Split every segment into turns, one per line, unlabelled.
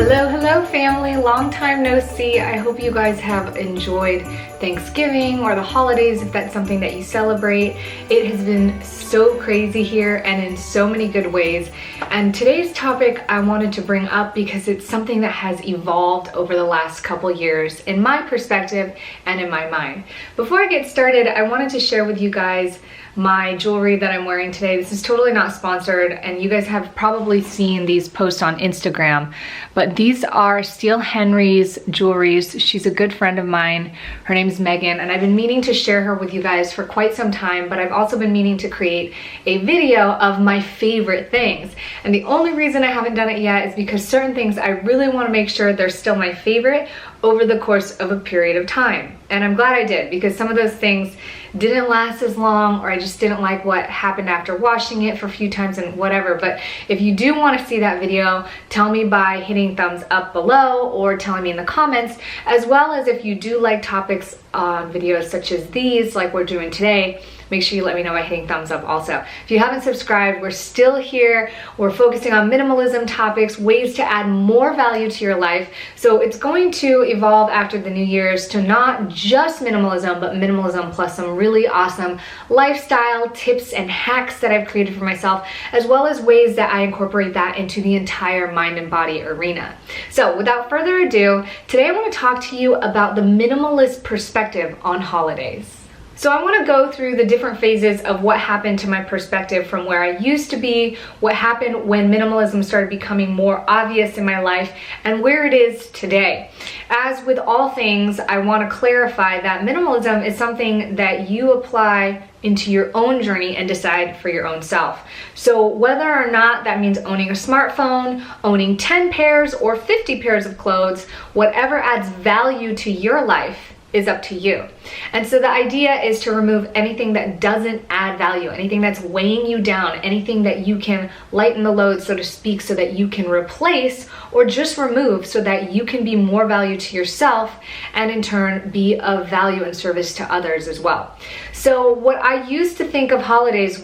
Hello family, long time no see. I hope you guys have enjoyed Thanksgiving or the holidays if that's something that you celebrate. It has been so crazy here and in so many good ways. And today's topic I wanted to bring up because it's something that has evolved over the last couple years in my perspective and in my mind. Before I get started, I wanted to share with you guys my jewelry that I'm wearing today. This is totally not sponsored, and you guys have probably seen these posts on Instagram, but these are Steele Henry's jewelries. She's a good friend of mine. Her name's Megan, and I've been meaning to share her with you guys for quite some time, but I've also been meaning to create a video of my favorite things. And the only reason I haven't done it yet is because certain things I really want to make sure they're still my favorite over the course of a period of time. And I'm glad I did, because some of those things didn't last as long, or I just didn't like what happened after washing it for a few times and whatever. But if you do want to see that video, tell me by hitting thumbs up below or telling me in the comments, as well as if you do like topics on videos such as these, like we're doing today, make sure you let me know by hitting thumbs up also. If you haven't subscribed, we're still here. We're focusing on minimalism topics, ways to add more value to your life. So it's going to evolve after the New Year's to not just minimalism, but minimalism plus some really awesome lifestyle tips and hacks that I've created for myself, as well as ways that I incorporate that into the entire mind and body arena. So without further ado, today I want to talk to you about the minimalist perspective on holidays. So I want to go through the different phases of what happened to my perspective from where I used to be, what happened when minimalism started becoming more obvious in my life, and where it is today. As with all things, I want to clarify that minimalism is something that you apply into your own journey and decide for your own self. So whether or not that means owning a smartphone, owning 10 pairs or 50 pairs of clothes, whatever adds value to your life is up to you. And so the idea is to remove anything that doesn't add value, anything that's weighing you down, anything that you can lighten the load, so to speak, so that you can replace or just remove so that you can be more value to yourself and in turn be of value and service to others as well. So what I used to think of holidays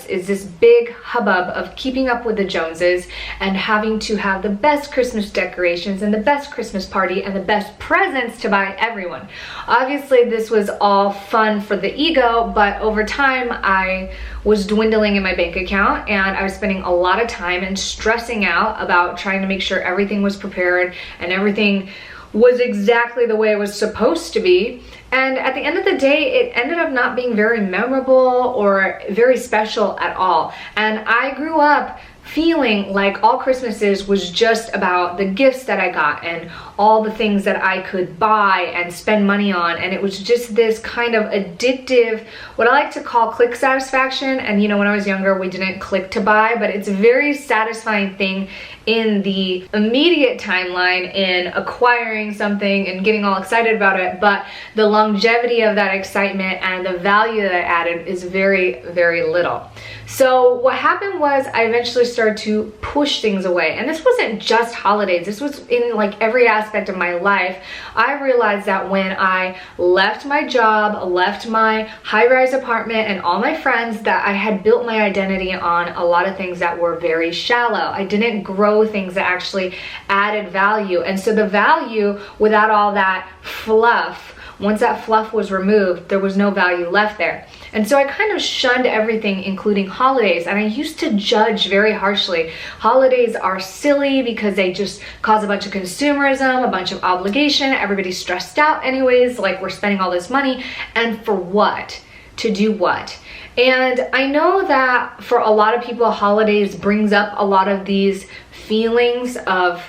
is this big hubbub of keeping up with the Joneses and having to have the best Christmas decorations and the best Christmas party and the best presents to buy everyone. Obviously, this was all fun for the ego, but over time, I was dwindling in my bank account and I was spending a lot of time and stressing out about trying to make sure everything was prepared and everything was exactly the way it was supposed to be. And at the end of the day, it ended up not being very memorable or very special at all. And I grew up feeling like all Christmases was just about the gifts that I got and all the things that I could buy and spend money on, and it was just this kind of addictive, what I like to call click satisfaction. And you know, when I was younger, we didn't click to buy, but it's a very satisfying thing in the immediate timeline in acquiring something and getting all excited about it, but the longevity of that excitement and the value that I added is very, very little. So what happened was I eventually started to push things away. And this wasn't just holidays. This was in like every aspect of my life. I realized that when I left my job, left my high-rise apartment and all my friends, that I had built my identity on a lot of things that were very shallow. I didn't grow things that actually added value. And so the value without all that fluff, once that fluff was removed, there was no value left there. And so I kind of shunned everything, including holidays. And I used to judge very harshly. Holidays are silly because they just cause a bunch of consumerism, a bunch of obligation. Everybody's stressed out anyways, like we're spending all this money. And for what? To do what? And I know that for a lot of people, holidays brings up a lot of these feelings of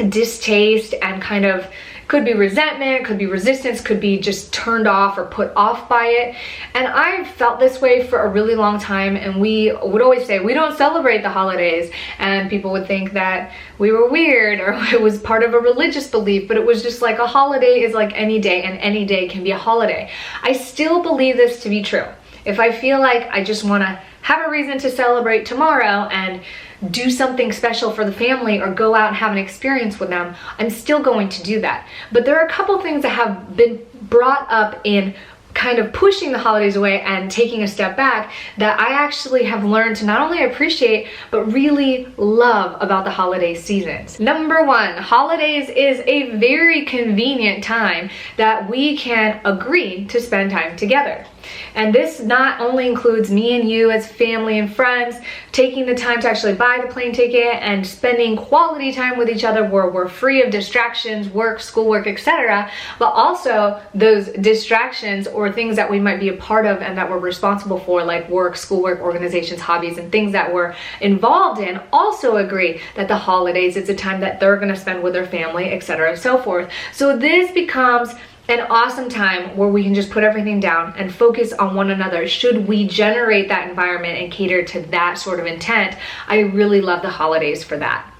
distaste and kind of could be resentment, could be resistance, could be just turned off or put off by it. And I felt this way for a really long time, and we would always say we don't celebrate the holidays, and people would think that we were weird or it was part of a religious belief, but it was just like a holiday is like any day, and any day can be a holiday. I still believe this to be true. If I feel like I just want to have a reason to celebrate tomorrow and do something special for the family or go out and have an experience with them, I'm still going to do that. But there are a couple things that have been brought up in kind of pushing the holidays away and taking a step back that I actually have learned to not only appreciate, but really love about the holiday seasons. Number one, holidays is a very convenient time that we can agree to spend time together. And this not only includes me and you as family and friends taking the time to actually buy the plane ticket and spending quality time with each other where we're free of distractions, work, schoolwork, etc., but also those distractions or things that we might be a part of and that we're responsible for, like work, schoolwork, organizations, hobbies, and things that we're involved in, also agree that the holidays, it's a time that they're going to spend with their family, etc., and so forth. So this becomes an awesome time where we can just put everything down and focus on one another. Should we generate that environment and cater to that sort of intent, I really love the holidays for that.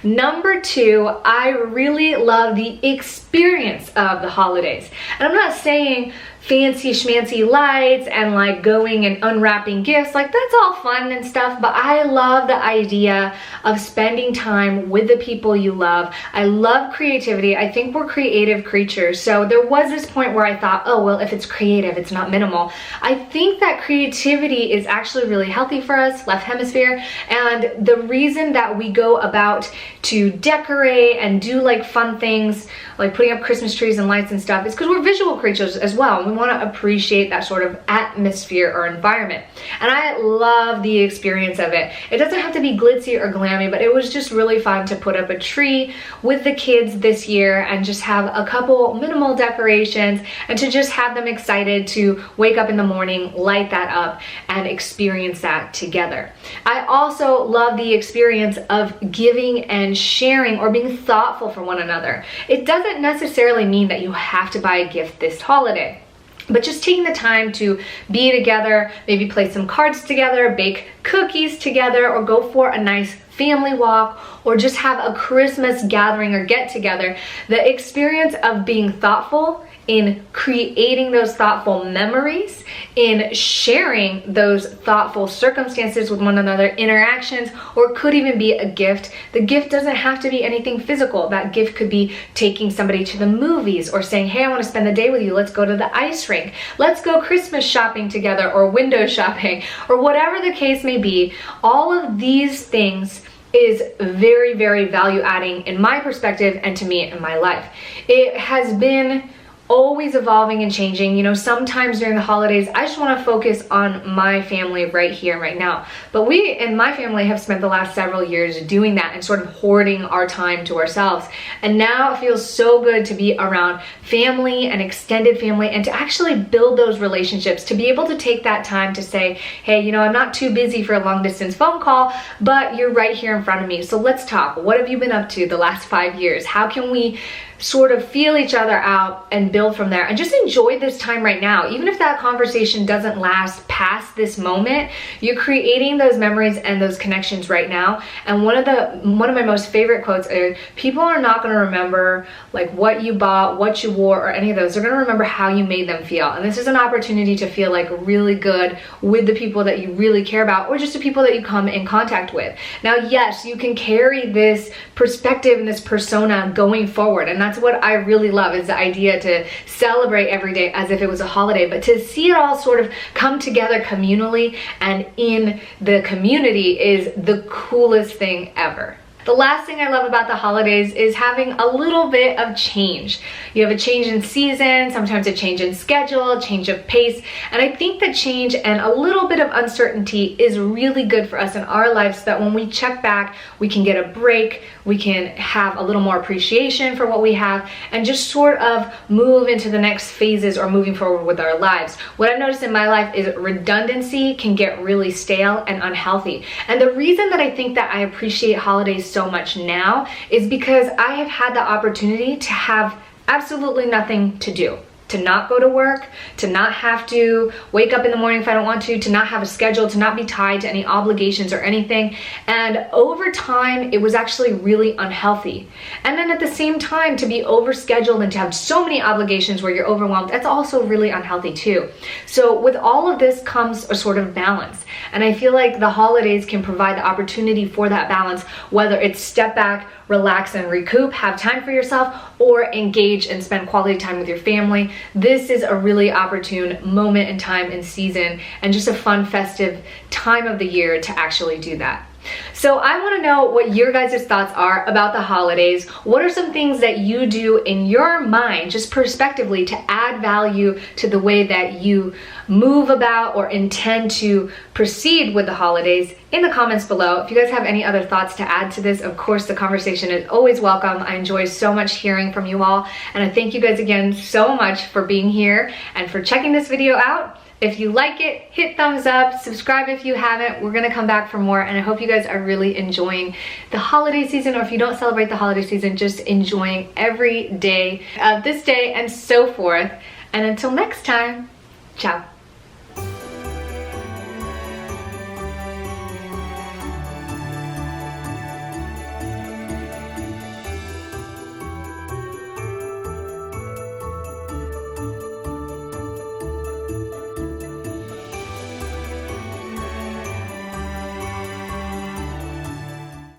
Number two, I really love the experience of the holidays. And I'm not saying fancy schmancy lights and like going and unwrapping gifts, like that's all fun and stuff, but I love the idea of spending time with the people you love. I love creativity. I think we're creative creatures. So there was this point where I thought, oh, well, if it's creative, it's not minimal. I think that creativity is actually really healthy for us, left hemisphere. And the reason that we go about to decorate and do like fun things, like putting up Christmas trees and lights and stuff, is because we're visual creatures as well. We want to appreciate that sort of atmosphere or environment. And I love the experience of it. It doesn't have to be glitzy or glammy, but it was just really fun to put up a tree with the kids this year and just have a couple minimal decorations and to just have them excited to wake up in the morning, light that up, and experience that together. I also love the experience of giving and sharing or being thoughtful for one another. It doesn't necessarily mean that you have to buy a gift this holiday, but just taking the time to be together, maybe play some cards together, bake cookies together, or go for a nice family walk, or just have a Christmas gathering or get together. The experience of being thoughtful in creating those thoughtful memories, in sharing those thoughtful circumstances with one another, interactions, or it could even be a gift. The gift doesn't have to be anything physical. That gift could be taking somebody to the movies or saying, hey, I want to spend the day with you. Let's go to the ice rink. Let's go Christmas shopping together or window shopping or whatever the case may be. All of these things is very, very value adding in my perspective and to me in my life. It has been always evolving and changing. You know, sometimes during the holidays, I just want to focus on my family right here and right now. But we and my family have spent the last several years doing that and sort of hoarding our time to ourselves. And now it feels so good to be around family and extended family and to actually build those relationships, to be able to take that time to say, hey, you know, I'm not too busy for a long distance phone call, but you're right here in front of me. So let's talk. What have you been up to the last 5 years? How can we sort of feel each other out and build from there and just enjoy this time right now? Even if that conversation doesn't last past this moment, you're creating those memories and those connections right now. And one of my most favorite quotes are, people are not going to remember like what you bought, what you wore, or any of those. They're going to remember how you made them feel. And this is an opportunity to feel like really good with the people that you really care about, or just the people that you come in contact with. Now, yes, you can carry this perspective and this persona going forward, and that's what I really love, is the idea to celebrate every day as if it was a holiday, but to see it all sort of come together communally and in the community is the coolest thing ever. The last thing I love about the holidays is having a little bit of change. You have a change in season, sometimes a change in schedule, change of pace, and I think that change and a little bit of uncertainty is really good for us in our lives, so that when we check back, we can get a break, we can have a little more appreciation for what we have, and just sort of move into the next phases or moving forward with our lives. What I've noticed in my life is redundancy can get really stale and unhealthy. And the reason that I think that I appreciate holidays so much now is because I have had the opportunity to have absolutely nothing to do. To not go to work, to not have to wake up in the morning if I don't want to not have a schedule, to not be tied to any obligations or anything. And over time, it was actually really unhealthy. And then at the same time, to be overscheduled and to have so many obligations where you're overwhelmed, that's also really unhealthy too. So with all of this comes a sort of balance. And I feel like the holidays can provide the opportunity for that balance, whether it's step back, relax and recoup, have time for yourself, or engage and spend quality time with your family. this is a really opportune moment in time and season, and just a fun festive time of the year to actually do that. So I want to know what your guys' thoughts are about the holidays. What are some things that you do in your mind, just prospectively, to add value to the way that you move about or intend to proceed with the holidays in the comments below. If you guys have any other thoughts to add to this, of course, the conversation is always welcome. I enjoy so much hearing from you all, and I thank you guys again so much for being here and for checking this video out. If you like it, hit thumbs up, subscribe if you haven't. We're gonna come back for more, and I hope you guys are really enjoying the holiday season, or if you don't celebrate the holiday season, just enjoying every day of this day and so forth. And until next time, ciao.